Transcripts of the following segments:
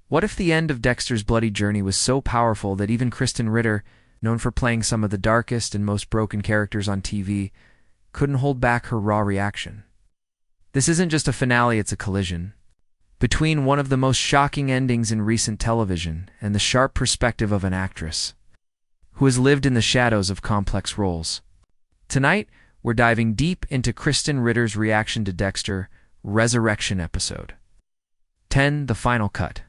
What if the end of Dexter's bloody journey was so powerful that even Krysten Ritter, known for playing some of the darkest and most broken characters on TV, couldn't hold back her raw reaction? This isn't just a finale, it's a collision between one of the most shocking endings in recent television and the sharp perspective of an actress who has lived in the shadows of complex roles. Tonight, we're diving deep into Krysten Ritter's reaction to Dexter Resurrection episode 10, The Final Cut.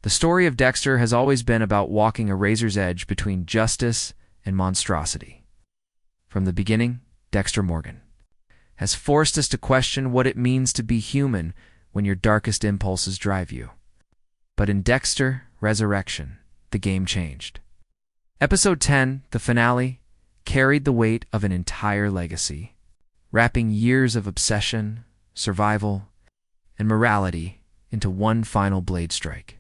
The story of Dexter has always been about walking a razor's edge between justice and monstrosity. From the beginning, Dexter Morgan has forced us to question what it means to be human when your darkest impulses drive you. But in Dexter Resurrection, the game changed. Episode 10, the finale, carried the weight of an entire legacy, wrapping years of obsession, survival, and morality into one final blade strike.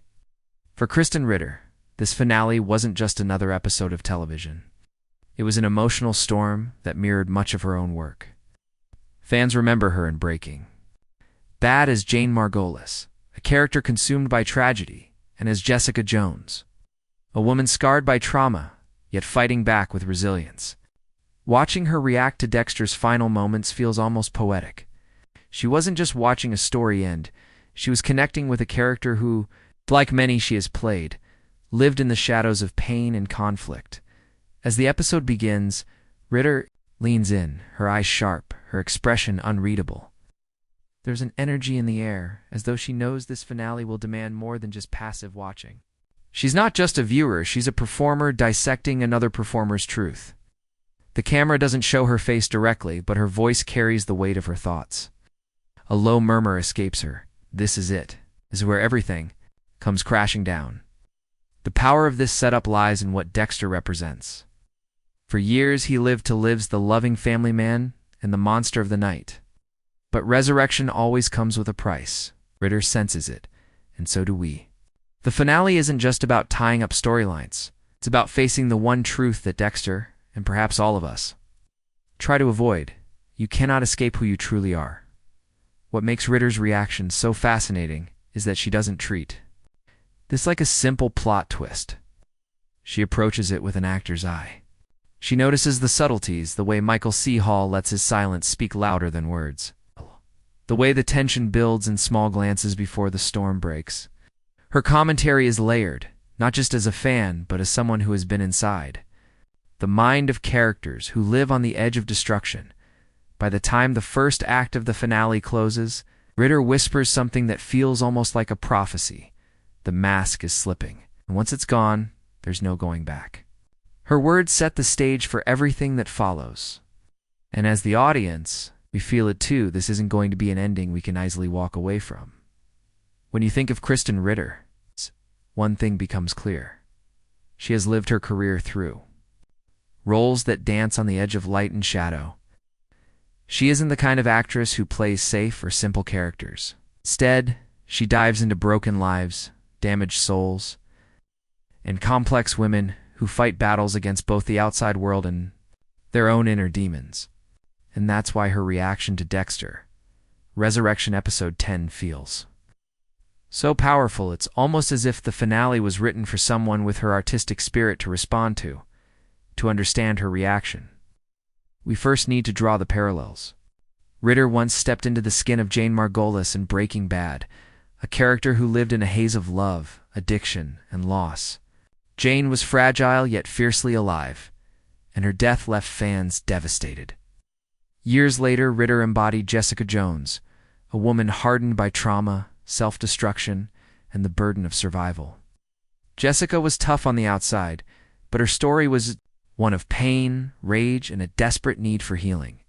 For Krysten Ritter, this finale wasn't just another episode of television. It was an emotional storm that mirrored much of her own work. Fans remember her in Breaking Bad as Jane Margolis, a character consumed by tragedy, and as Jessica Jones, a woman scarred by trauma, yet fighting back with resilience. Watching her react to Dexter's final moments feels almost poetic. She wasn't just watching a story end, she was connecting with a character who, like many she has played, lived in the shadows of pain and conflict. As the episode begins, Ritter leans in, her eyes sharp, her expression unreadable. There's an energy in the air, as though she knows this finale will demand more than just passive watching. She's not just a viewer, she's a performer dissecting another performer's truth. The camera doesn't show her face directly, but her voice carries the weight of her thoughts. A low murmur escapes her. This is it. This is where everything comes crashing down. The power of this setup lies in what Dexter represents. For years he lived to live the loving family man and the monster of the night. But resurrection always comes with a price. Ritter senses it, and so do we. The finale isn't just about tying up storylines. It's about facing the one truth that Dexter, and perhaps all of us, try to avoid. You cannot escape who you truly are. What makes Ritter's reaction so fascinating is that she doesn't treat this like a simple plot twist. She approaches it with an actor's eye. She notices the subtleties, the way Michael C. Hall lets his silence speak louder than words, the way the tension builds in small glances before the storm breaks. Her commentary is layered, not just as a fan, but as someone who has been inside the mind of characters who live on the edge of destruction. By the time the first act of the finale closes, Ritter whispers something that feels almost like a prophecy. The mask is slipping, and once it's gone, there's no going back. Her words set the stage for everything that follows. And as the audience, we feel it too. This isn't going to be an ending we can easily walk away from. When you think of Krysten Ritter, one thing becomes clear. She has lived her career through roles that dance on the edge of light and shadow. She isn't the kind of actress who plays safe or simple characters. Instead, she dives into broken lives, damaged souls, and complex women who fight battles against both the outside world and their own inner demons. And that's why her reaction to Dexter Resurrection episode 10 feels so powerful. It's almost as if the finale was written for someone with her artistic spirit to respond to understand her reaction. We first need to draw the parallels. Ritter once stepped into the skin of Jane Margolis in Breaking Bad, a character who lived in a haze of love, addiction, and loss. Jane was fragile yet fiercely alive, and her death left fans devastated. Years later, Ritter embodied Jessica Jones, a woman hardened by trauma, self-destruction, and the burden of survival. Jessica was tough on the outside, but her story was one of pain, rage, and a desperate need for healing.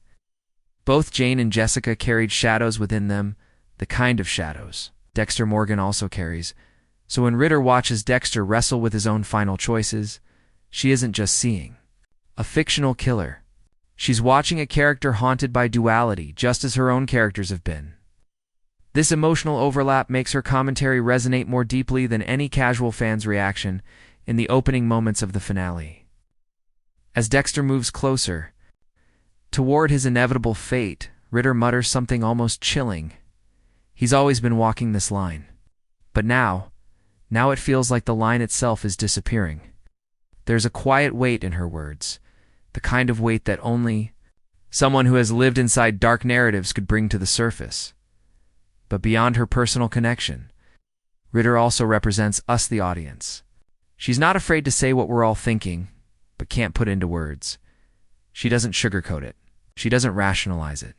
Both Jane and Jessica carried shadows within them, the kind of shadows Dexter Morgan also carries. So when Ritter watches Dexter wrestle with his own final choices, she isn't just seeing a fictional killer. She's watching a character haunted by duality, just as her own characters have been. This emotional overlap makes her commentary resonate more deeply than any casual fan's reaction in the opening moments of the finale. As Dexter moves closer toward his inevitable fate, Ritter mutters something almost chilling. He's always been walking this line. But now, Now it feels like the line itself is disappearing. There's a quiet weight in her words, the kind of weight that only someone who has lived inside dark narratives could bring to the surface. But beyond her personal connection, Ritter also represents us, the audience. She's not afraid to say what we're all thinking, but can't put into words. She doesn't sugarcoat it. She doesn't rationalize it.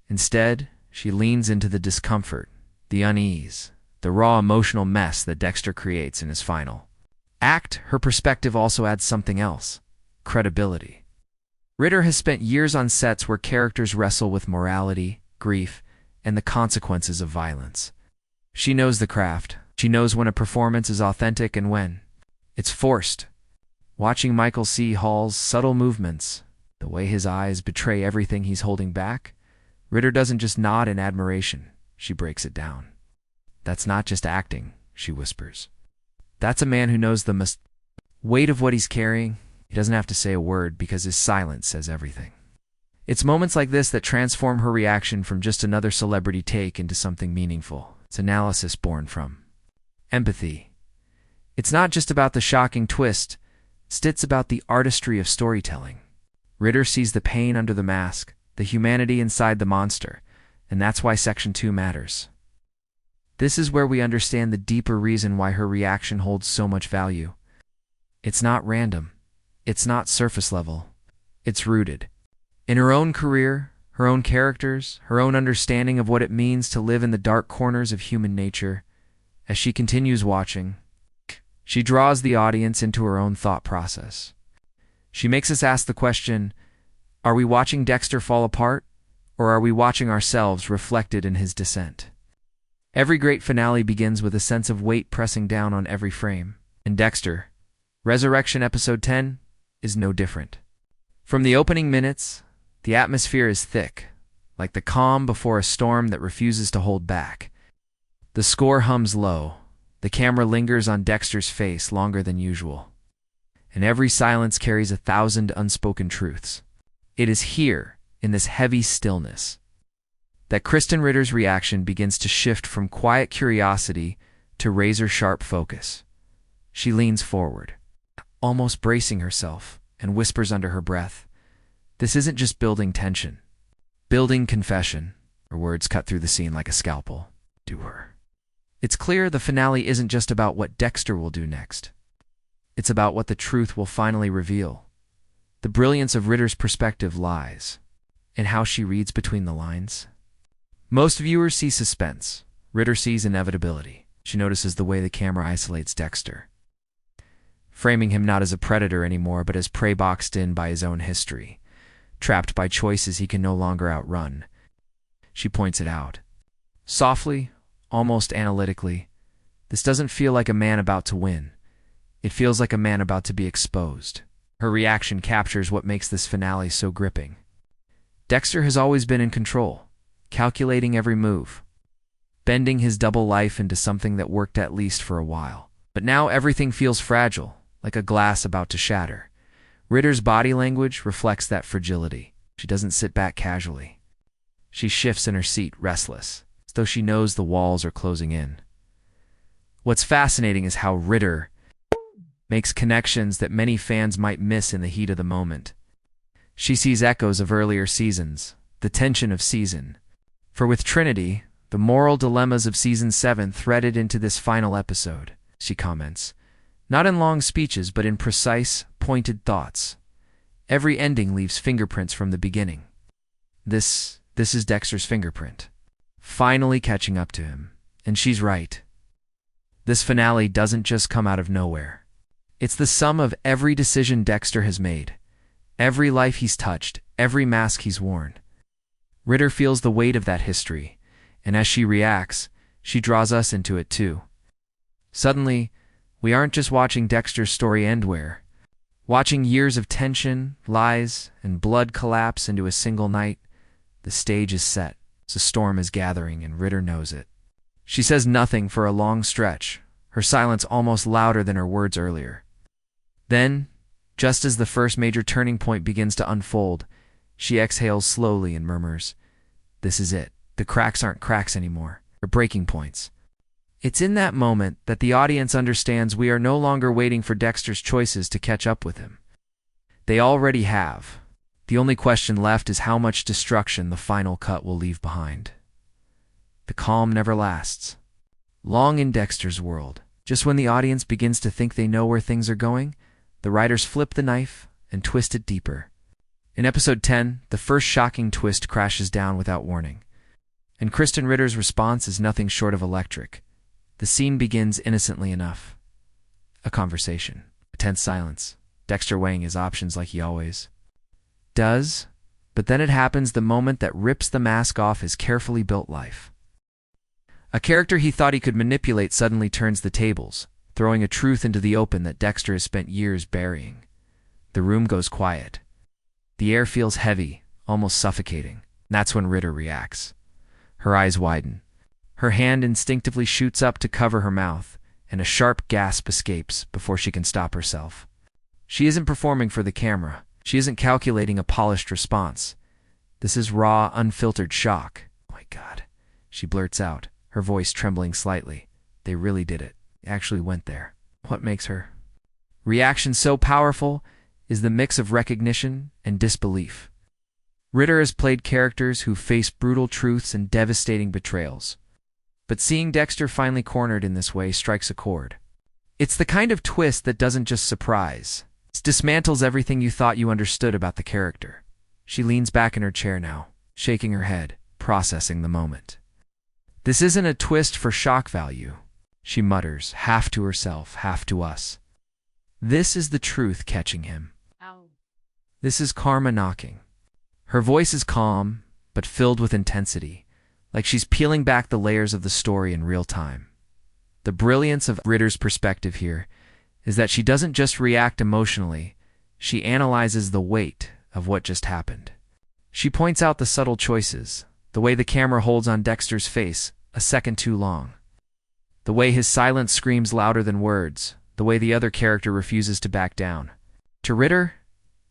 Instead, she leans into the discomfort, the unease, the raw emotional mess that Dexter creates in his final act. Her perspective also adds something else: credibility. Ritter has spent years on sets where characters wrestle with morality, grief, and the consequences of violence. She knows the craft. She knows when a performance is authentic and when it's forced. Watching Michael C. Hall's subtle movements, the way his eyes betray everything he's holding back, Ritter doesn't just nod in admiration, she breaks it down. "That's not just acting," she whispers. "That's a man who knows the weight of what he's carrying." He doesn't have to say a word because his silence says everything. It's moments like this that transform her reaction from just another celebrity take into something meaningful. It's analysis born from empathy. It's not just about the shocking twist, it's about the artistry of storytelling. Ritter sees the pain under the mask, the humanity inside the monster, and that's why Section 2 matters. This is where we understand the deeper reason why her reaction holds so much value. It's not random. It's not surface level. It's rooted in her own career, her own characters, her own understanding of what it means to live in the dark corners of human nature. As she continues watching, she draws the audience into her own thought process. She makes us ask the question, are we watching Dexter fall apart, or are we watching ourselves reflected in his descent? Every great finale begins with a sense of weight pressing down on every frame, and Dexter, Resurrection Episode 10, is no different. From the opening minutes, the atmosphere is thick, like the calm before a storm that refuses to hold back. The score hums low, the camera lingers on Dexter's face longer than usual, and every silence carries 1,000 unspoken truths. It is here, in this heavy stillness, that Krysten Ritter's reaction begins to shift from quiet curiosity to razor-sharp focus. She leans forward, almost bracing herself, and whispers under her breath, "This isn't just building tension. Building confession." Her words cut through the scene like a scalpel. "Do her." It's clear the finale isn't just about what Dexter will do next. It's about what the truth will finally reveal. The brilliance of Ritter's perspective lies in how she reads between the lines. Most viewers see suspense. Ritter sees inevitability. She notices the way the camera isolates Dexter, framing him not as a predator anymore, but as prey boxed in by his own history, trapped by choices he can no longer outrun. She points it out. Softly, almost analytically, this doesn't feel like a man about to win. It feels like a man about to be exposed. Her reaction captures what makes this finale so gripping. Dexter has always been in control, calculating every move, bending his double life into something that worked at least for a while. But now everything feels fragile, like a glass about to shatter. Ritter's body language reflects that fragility. She doesn't sit back casually. She shifts in her seat, restless, as though she knows the walls are closing in. What's fascinating is how Ritter makes connections that many fans might miss in the heat of the moment. She sees echoes of earlier seasons, the tension of Season. For with Trinity, the moral dilemmas of Season 7 threaded into this final episode, she comments. Not in long speeches, but in precise, pointed thoughts. Every ending leaves fingerprints from the beginning. This is Dexter's fingerprint, finally catching up to him. And she's right. This finale doesn't just come out of nowhere. It's the sum of every decision Dexter has made, every life he's touched, every mask he's worn. Ritter feels the weight of that history, and as she reacts, she draws us into it too. Suddenly, we aren't just watching Dexter's story end where, watching years of tension, lies, and blood collapse into a single night. The stage is set, the storm is gathering, and Ritter knows it. She says nothing for a long stretch, her silence almost louder than her words earlier. Then, just as the first major turning point begins to unfold, she exhales slowly and murmurs, "This is it. The cracks aren't cracks anymore. They're breaking points. It's in that moment that the audience understands we are no longer waiting for Dexter's choices to catch up with him. They already have. The only question left is how much destruction the final cut will leave behind. The calm never lasts. Long in Dexter's world, just when the audience begins to think they know where things are going, the writers flip the knife and twist it deeper. In episode 10, the first shocking twist crashes down without warning. And Krysten Ritter's response is nothing short of electric. The scene begins innocently enough. A conversation. A tense silence. Dexter weighing his options like he always does. But then it happens, the moment that rips the mask off his carefully built life. A character he thought he could manipulate suddenly turns the tables, throwing a truth into the open that Dexter has spent years burying. The room goes quiet. The air feels heavy, almost suffocating. That's when Ritter reacts. Her eyes widen. Her hand instinctively shoots up to cover her mouth, and a sharp gasp escapes before she can stop herself. She isn't performing for the camera. She isn't calculating a polished response. This is raw, unfiltered shock. "Oh my God," she blurts out, her voice trembling slightly. They really did it. They actually went there. What makes her reaction so powerful is the mix of recognition and disbelief. Ritter has played characters who face brutal truths and devastating betrayals. But seeing Dexter finally cornered in this way strikes a chord. It's the kind of twist that doesn't just surprise. It dismantles everything you thought you understood about the character. She leans back in her chair now, shaking her head, processing the moment. "This isn't a twist for shock value," she mutters, half to herself, half to us. "This is the truth catching him. Ow. This is karma knocking." Her voice is calm, but filled with intensity, like she's peeling back the layers of the story in real time. The brilliance of Ritter's perspective here is that she doesn't just react emotionally, she analyzes the weight of what just happened. She points out the subtle choices, the way the camera holds on Dexter's face a second too long, the way his silence screams louder than words, the way the other character refuses to back down. To Ritter,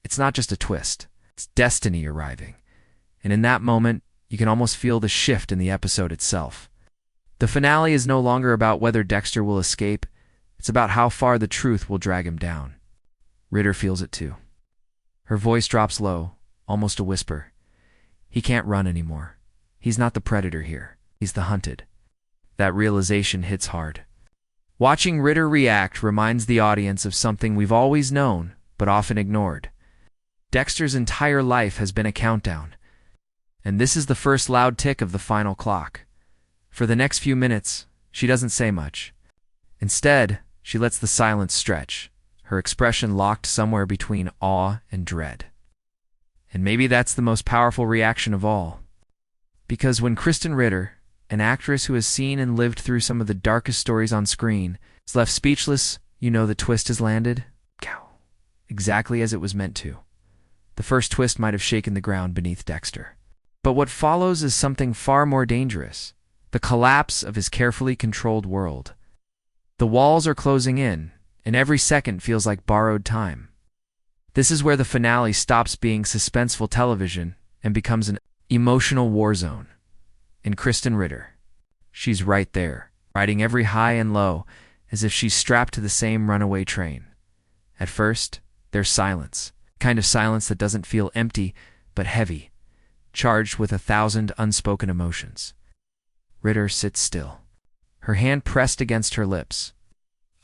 it's not just a twist, it's destiny arriving. And in that moment, you can almost feel the shift in the episode itself. The finale is no longer about whether Dexter will escape, it's about how far the truth will drag him down. Ritter feels it too. Her voice drops low, almost a whisper. He can't run anymore. He's not the predator here. He's the hunted. That realization hits hard. Watching Ritter react reminds the audience of something we've always known, but often ignored. Dexter's entire life has been a countdown. And this is the first loud tick of the final clock. For the next few minutes, she doesn't say much. Instead, she lets the silence stretch, her expression locked somewhere between awe and dread. And maybe that's the most powerful reaction of all. Because when Krysten Ritter, an actress who has seen and lived through some of the darkest stories on screen, is left speechless, you know the twist has landed. Exactly as it was meant to. The first twist might have shaken the ground beneath Dexter. But what follows is something far more dangerous. The collapse of his carefully controlled world. The walls are closing in, and every second feels like borrowed time. This is where the finale stops being suspenseful television and becomes an emotional war zone. In Krysten Ritter, she's right there, riding every high and low, as if she's strapped to the same runaway train. At first, there's silence, kind of silence that doesn't feel empty, but heavy, charged with 1,000 unspoken emotions. Ritter sits still, her hand pressed against her lips,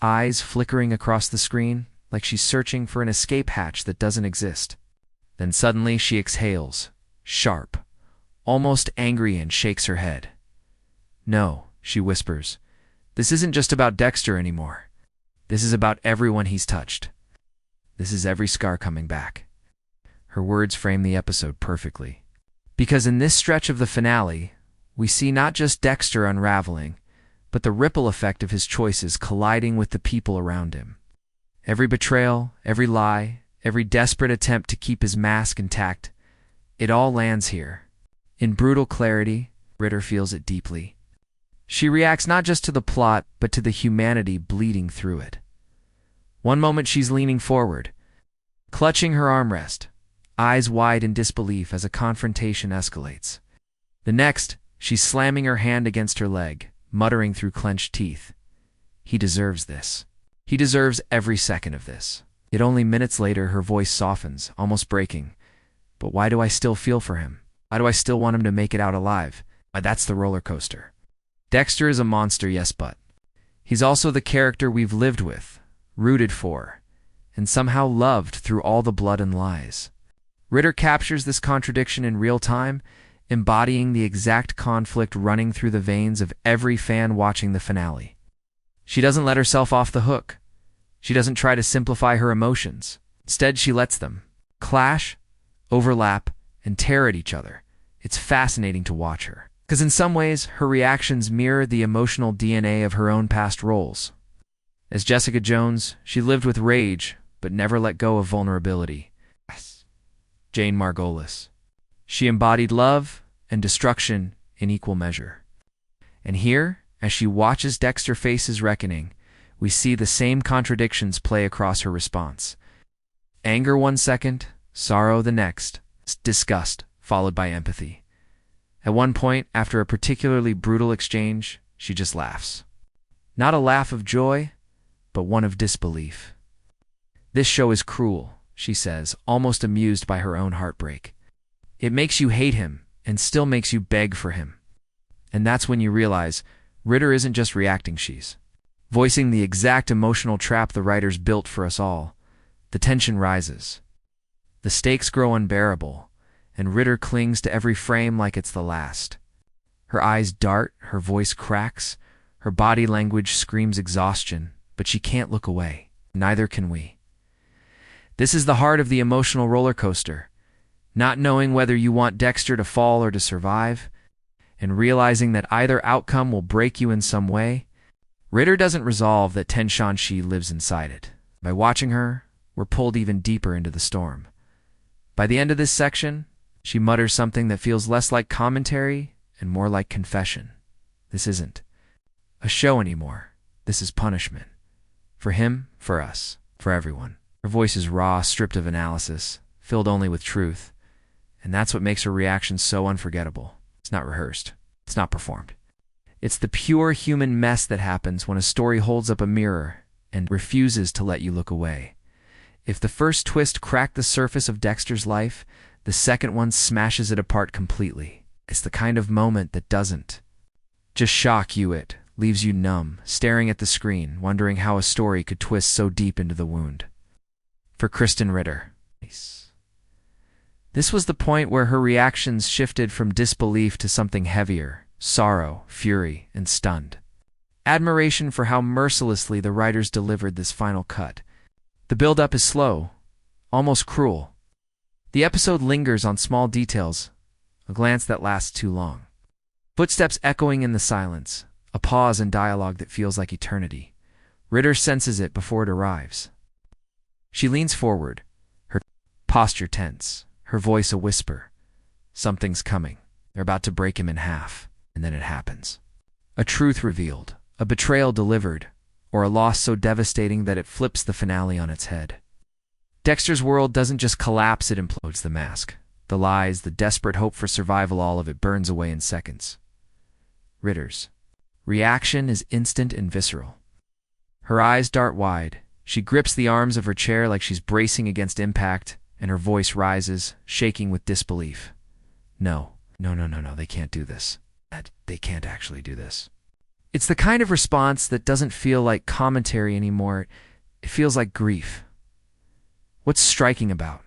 eyes flickering across the screen like she's searching for an escape hatch that doesn't exist. Then suddenly she exhales, sharp, almost angry, and shakes her head. "No," she whispers, "this isn't just about Dexter anymore. This is about everyone he's touched. This is every scar coming back." Her words frame the episode perfectly. Because in this stretch of the finale, we see not just Dexter unraveling, but the ripple effect of his choices colliding with the people around him. Every betrayal, every lie, every desperate attempt to keep his mask intact, it all lands here. In brutal clarity, Ritter feels it deeply. She reacts not just to the plot, but to the humanity bleeding through it. One moment she's leaning forward, clutching her armrest, eyes wide in disbelief as a confrontation escalates. The next, she's slamming her hand against her leg, muttering through clenched teeth. He deserves this. He deserves every second of this. Yet only minutes later, her voice softens, almost breaking. But why do I still feel for him? Why do I still want him to make it out alive? Why, that's the roller coaster. Dexter is a monster, yes, but he's also the character we've lived with, rooted for, and somehow loved through all the blood and lies. Ritter captures this contradiction in real time, embodying the exact conflict running through the veins of every fan watching the finale. She doesn't let herself off the hook. She doesn't try to simplify her emotions. Instead, she lets them clash, overlap, and tear at each other. It's fascinating to watch her, because in some ways, her reactions mirror the emotional DNA of her own past roles. As Jessica Jones, she lived with rage, but never let go of vulnerability. Jane Margolis. She embodied love and destruction in equal measure. And here, as she watches Dexter face his reckoning, we see the same contradictions play across her response. Anger one second, sorrow the next, disgust followed by empathy. At one point, after a particularly brutal exchange, she just laughs. Not a laugh of joy, but one of disbelief. "This show is cruel," she says, almost amused by her own heartbreak. "It makes you hate him and still makes you beg for him." And that's when you realize Ritter isn't just reacting, she's voicing the exact emotional trap the writers built for us all. The tension rises. The stakes grow unbearable, and Ritter clings to every frame like it's the last. Her eyes dart, her voice cracks, her body language screams exhaustion, but she can't look away. Neither can we. This is the heart of the emotional roller coaster, not knowing whether you want Dexter to fall or to survive, and realizing that either outcome will break you in some way. Ritter doesn't resolve that Ten Shanxi lives inside it. By watching her, we're pulled even deeper into the storm. By the end of this section, she mutters something that feels less like commentary and more like confession. This isn't a show anymore. This is punishment. For him, for us, for everyone. Her voice is raw, stripped of analysis, filled only with truth. And that's what makes her reaction so unforgettable. It's not rehearsed. It's not performed. It's the pure human mess that happens when a story holds up a mirror and refuses to let you look away. If the first twist cracked the surface of Dexter's life, the second one smashes it apart completely. It's the kind of moment that doesn't just shock you, it leaves you numb, staring at the screen, wondering how a story could twist so deep into the wound. For Krysten Ritter, this was the point where her reactions shifted from disbelief to something heavier: sorrow, fury, and stunned. Admiration for how mercilessly the writers delivered this final cut. The build-up is slow, almost cruel. The episode lingers on small details, a glance that lasts too long. Footsteps echoing in the silence, a pause in dialogue that feels like eternity. Ritter senses it before it arrives. She leans forward, her posture tense, her voice a whisper. Something's coming. They're about to break him in half, and then it happens. A truth revealed, a betrayal delivered, or a loss so devastating that it flips the finale on its head. Dexter's world doesn't just collapse, it implodes. The mask, the lies, the desperate hope for survival, all of it burns away in seconds. Ritter's reaction is instant and visceral. Her eyes dart wide. She grips the arms of her chair like she's bracing against impact, and her voice rises, shaking with disbelief. No, they can't do this. They can't actually do this. It's the kind of response that doesn't feel like commentary anymore. It feels like grief. What's striking about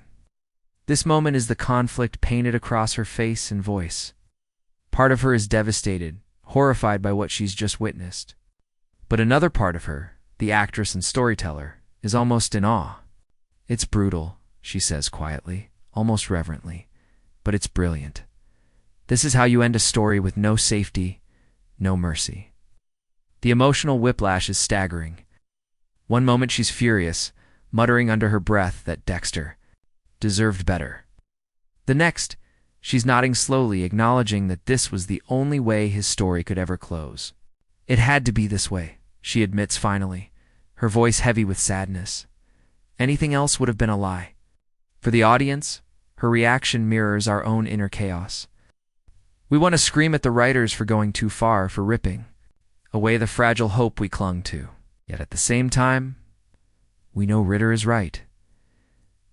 this moment is the conflict painted across her face and voice. Part of her is devastated, horrified by what she's just witnessed. But another part of her, the actress and storyteller, is almost in awe. "It's brutal," she says quietly, almost reverently, "but it's brilliant. This is how you end a story with no safety, no mercy." The emotional whiplash is staggering. One moment she's furious, muttering under her breath that Dexter deserved better. The next, she's nodding slowly, acknowledging that this was the only way his story could ever close. "It had to be this way," she admits finally, her voice heavy with sadness. Anything else would have been a lie. For the audience, her reaction mirrors our own inner chaos. We want to scream at the writers for going too far, for ripping away the fragile hope we clung to. Yet at the same time, we know Ritter is right.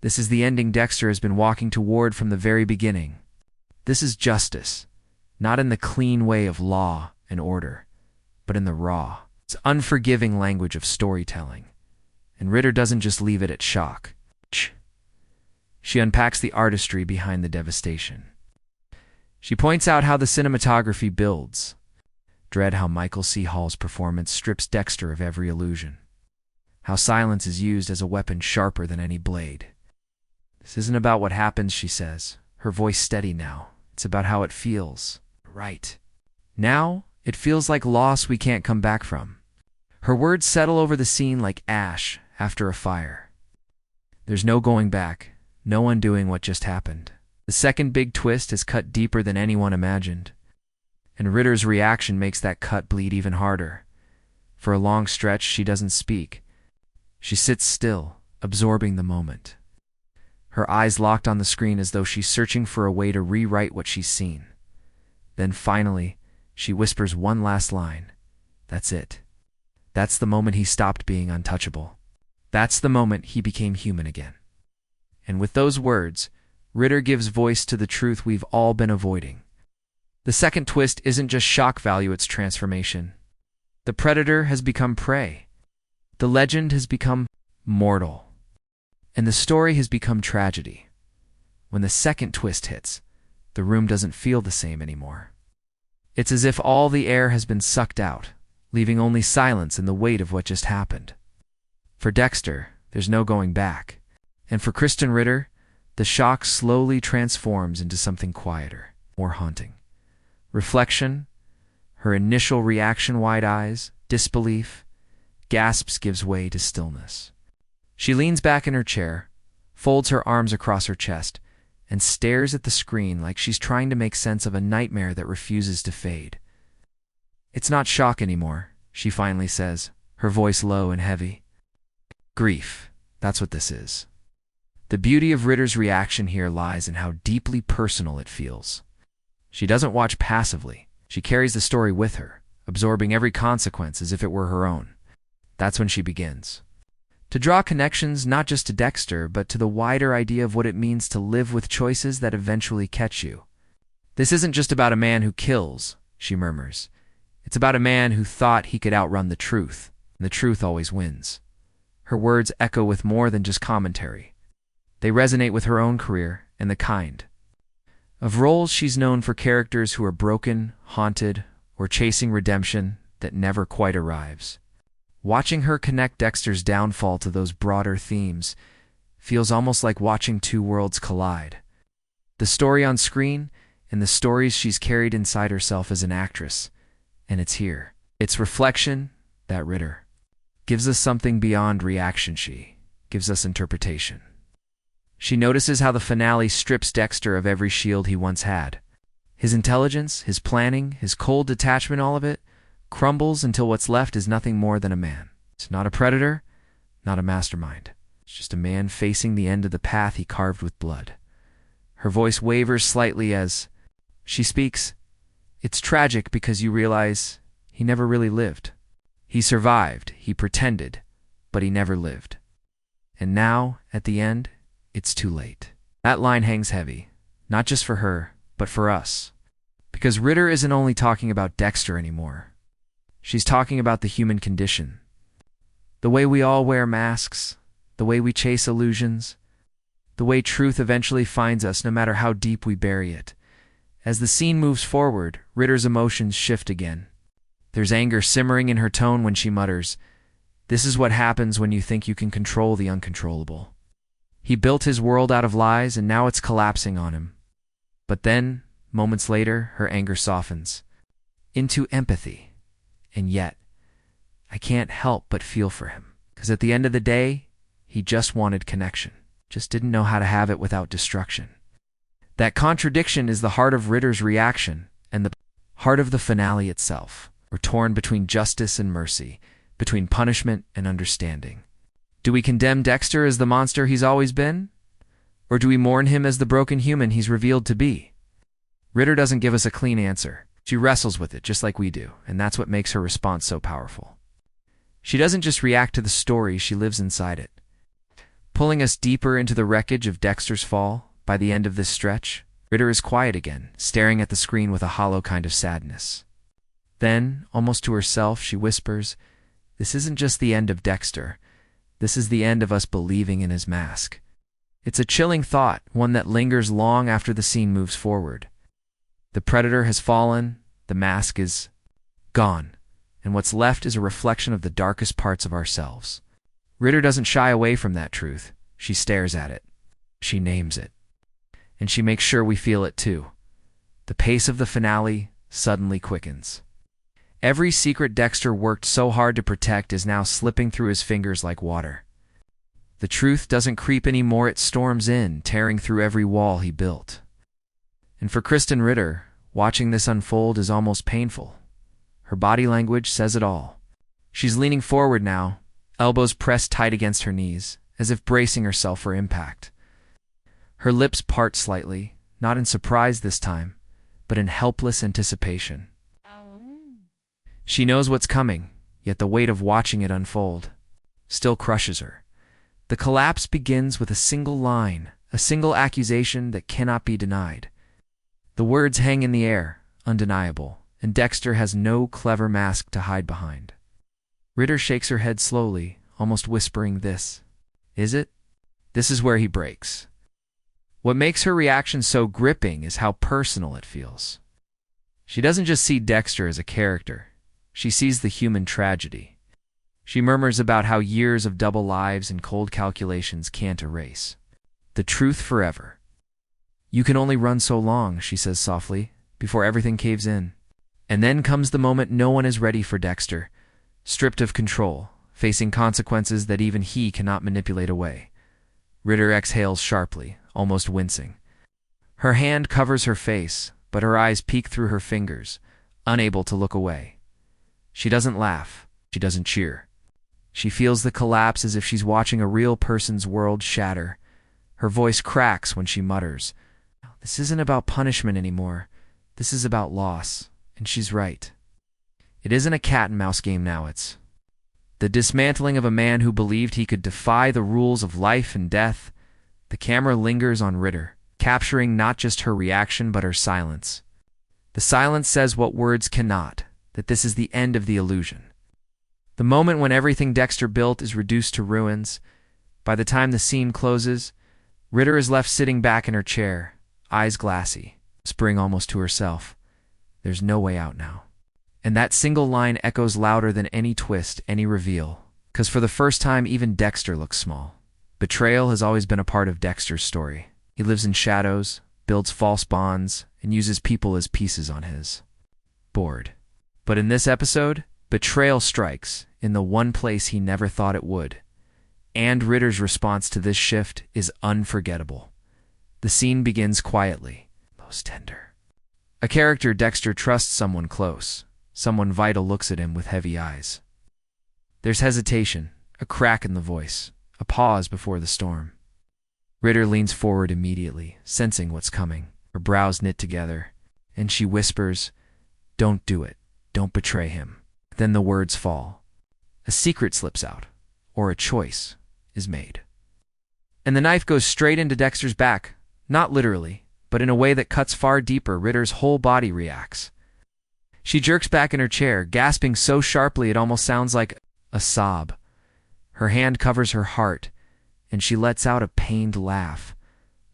This is the ending Dexter has been walking toward from the very beginning. This is justice, not in the clean way of law and order, but in the raw, it's unforgiving language of storytelling. And Ritter doesn't just leave it at shock. She unpacks the artistry behind the devastation. She points out how the cinematography builds. Dread how Michael C. Hall's performance strips Dexter of every illusion. How silence is used as a weapon sharper than any blade. This isn't about what happens, she says, her voice steady now. It's about how it feels. Right. Now, it feels like loss we can't come back from. Her words settle over the scene like ash after a fire. There's no going back, no undoing what just happened. The second big twist is cut deeper than anyone imagined. And Ritter's reaction makes that cut bleed even harder. For a long stretch, she doesn't speak. She sits still, absorbing the moment. Her eyes locked on the screen as though she's searching for a way to rewrite what she's seen. Then finally, she whispers one last line. That's it. That's the moment he stopped being untouchable. That's the moment he became human again. And with those words, Ritter gives voice to the truth we've all been avoiding. The second twist isn't just shock value, it's transformation. The predator has become prey. The legend has become mortal. And the story has become tragedy. When the second twist hits, the room doesn't feel the same anymore. It's as if all the air has been sucked out, leaving only silence and the weight of what just happened. For Dexter, there's no going back. And for Krysten Ritter, the shock slowly transforms into something quieter, more haunting. Reflection, her initial reaction, wide eyes, disbelief, gasps gives way to stillness. She leans back in her chair, folds her arms across her chest, and stares at the screen like she's trying to make sense of a nightmare that refuses to fade. It's not shock anymore, she finally says, her voice low and heavy. Grief, that's what this is. The beauty of Ritter's reaction here lies in how deeply personal it feels. She doesn't watch passively. She carries the story with her, absorbing every consequence as if it were her own. That's when she begins to draw connections not just to Dexter, but to the wider idea of what it means to live with choices that eventually catch you. This isn't just about a man who kills, she murmurs. It's about a man who thought he could outrun the truth, and the truth always wins. Her words echo with more than just commentary. They resonate with her own career and the kind of roles she's known for, characters who are broken, haunted, or chasing redemption that never quite arrives. Watching her connect Dexter's downfall to those broader themes feels almost like watching two worlds collide. The story on screen and the stories she's carried inside herself as an actress. And it's here. It's reflection, that Ritter. Gives us something beyond reaction. She gives us interpretation. She notices how the finale strips Dexter of every shield he once had. His intelligence, his planning, his cold detachment, all of it crumbles until what's left is nothing more than a man. It's not a predator, not a mastermind. It's just a man facing the end of the path he carved with blood. Her voice wavers slightly as she speaks. It's tragic because you realize he never really lived. He survived, he pretended, but he never lived. And now, at the end, it's too late. That line hangs heavy, not just for her, but for us. Because Ritter isn't only talking about Dexter anymore. She's talking about the human condition. The way we all wear masks, the way we chase illusions, the way truth eventually finds us no matter how deep we bury it. As the scene moves forward, Ritter's emotions shift again. There's anger simmering in her tone when she mutters, "This is what happens when you think you can control the uncontrollable." He built his world out of lies, and now it's collapsing on him. But then, moments later, her anger softens into empathy. And yet, I can't help but feel for him. Because at the end of the day, he just wanted connection. Just didn't know how to have it without destruction. That contradiction is the heart of Ritter's reaction, and the heart of the finale itself. We're torn between justice and mercy, between punishment and understanding. Do we condemn Dexter as the monster he's always been? Or do we mourn him as the broken human he's revealed to be? Ritter doesn't give us a clean answer. She wrestles with it just like we do, and that's what makes her response so powerful. She doesn't just react to the story, she lives inside it. Pulling us deeper into the wreckage of Dexter's fall, by the end of this stretch, Ritter is quiet again, staring at the screen with a hollow kind of sadness. Then, almost to herself, she whispers, "This isn't just the end of Dexter. This is the end of us believing in his mask." It's a chilling thought, one that lingers long after the scene moves forward. The predator has fallen, the mask is gone, and what's left is a reflection of the darkest parts of ourselves. Ritter doesn't shy away from that truth. She stares at it. She names it. And she makes sure we feel it too. The pace of the finale suddenly quickens. Every secret Dexter worked so hard to protect is now slipping through his fingers like water. The truth doesn't creep anymore, it storms in, tearing through every wall he built. And for Krysten Ritter, watching this unfold is almost painful. Her body language says it all. She's leaning forward now, elbows pressed tight against her knees, as if bracing herself for impact. Her lips part slightly, not in surprise this time, but in helpless anticipation. She knows what's coming, yet the weight of watching it unfold still crushes her. The collapse begins with a single line, a single accusation that cannot be denied. The words hang in the air, undeniable, and Dexter has no clever mask to hide behind. Ritter shakes her head slowly, almost whispering this. Is it? This is where he breaks. What makes her reaction so gripping is how personal it feels. She doesn't just see Dexter as a character. She sees the human tragedy. She murmurs about how years of double lives and cold calculations can't erase the truth forever. "You can only run so long," she says softly, "before everything caves in." And then comes the moment no one is ready for Dexter, stripped of control, facing consequences that even he cannot manipulate away. Ritter exhales sharply, almost wincing. Her hand covers her face, but her eyes peek through her fingers, unable to look away. She doesn't laugh. She doesn't cheer. She feels the collapse as if she's watching a real person's world shatter. Her voice cracks when she mutters, "This isn't about punishment anymore. This is about loss." And she's right. It isn't a cat-and-mouse game now, it's the dismantling of a man who believed he could defy the rules of life and death. The camera lingers on Ritter, capturing not just her reaction but her silence. The silence says what words cannot, that this is the end of the illusion. The moment when everything Dexter built is reduced to ruins. By the time the scene closes, Ritter is left sitting back in her chair, eyes glassy, whispering almost to herself, "There's no way out now." And that single line echoes louder than any twist, any reveal, because for the first time even Dexter looks small. Betrayal has always been a part of Dexter's story. He lives in shadows, builds false bonds, and uses people as pieces on his board. But in this episode, betrayal strikes in the one place he never thought it would. And Ritter's response to this shift is unforgettable. The scene begins quietly, most tender. A character Dexter trusts someone close. Someone vital looks at him with heavy eyes. There's hesitation, a crack in the voice, a pause before the storm. Ritter leans forward immediately, sensing what's coming, her brows knit together, and she whispers, "Don't do it. Don't betray him." Then the words fall. A secret slips out, or a choice is made. And the knife goes straight into Dexter's back, not literally, but in a way that cuts far deeper. Ritter's whole body reacts. She jerks back in her chair, gasping so sharply it almost sounds like a sob. Her hand covers her heart, and she lets out a pained laugh.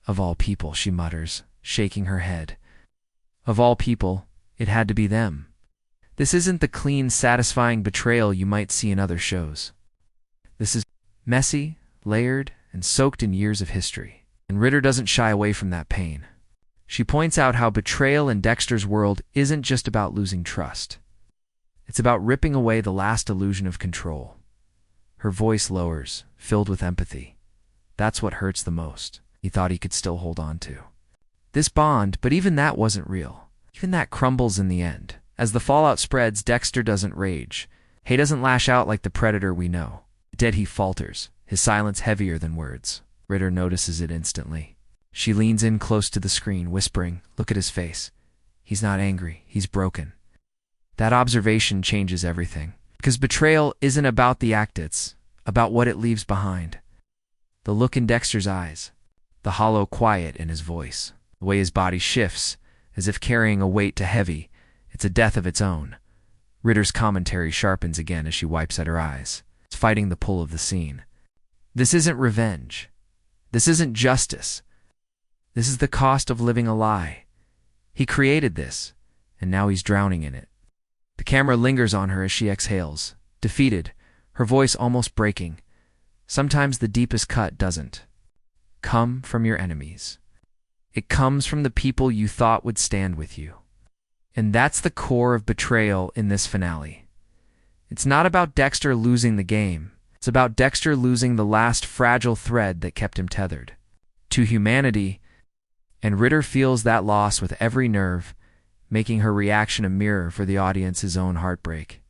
"Of all people," she mutters, shaking her head. Of all people, it had to be them. This isn't the clean, satisfying betrayal you might see in other shows. This is messy, layered, and soaked in years of history. And Ritter doesn't shy away from that pain. She points out how betrayal in Dexter's world isn't just about losing trust. It's about ripping away the last illusion of control. Her voice lowers, filled with empathy. That's what hurts the most, he thought he could still hold on to. This bond, but even that wasn't real. Even that crumbles in the end. As the fallout spreads, Dexter doesn't rage. He doesn't lash out like the predator we know. Instead, he falters, his silence heavier than words. Ritter notices it instantly. She leans in close to the screen, whispering, "Look at his face. He's not angry, he's broken. That observation changes everything. Because betrayal isn't about the act, it's about what it leaves behind. The look in Dexter's eyes, the hollow quiet in his voice, the way his body shifts, as if carrying a weight too heavy, it's a death of its own. Ritter's commentary sharpens again as she wipes at her eyes. It's fighting the pull of the scene. This isn't revenge. This isn't justice. This is the cost of living a lie. He created this, and now he's drowning in it. The camera lingers on her as she exhales, defeated, her voice almost breaking. Sometimes the deepest cut doesn't come from your enemies. It comes from the people you thought would stand with you. And that's the core of betrayal in this finale. It's not about Dexter losing the game. It's about Dexter losing the last fragile thread that kept him tethered to humanity, and Ritter feels that loss with every nerve, making her reaction a mirror for the audience's own heartbreak.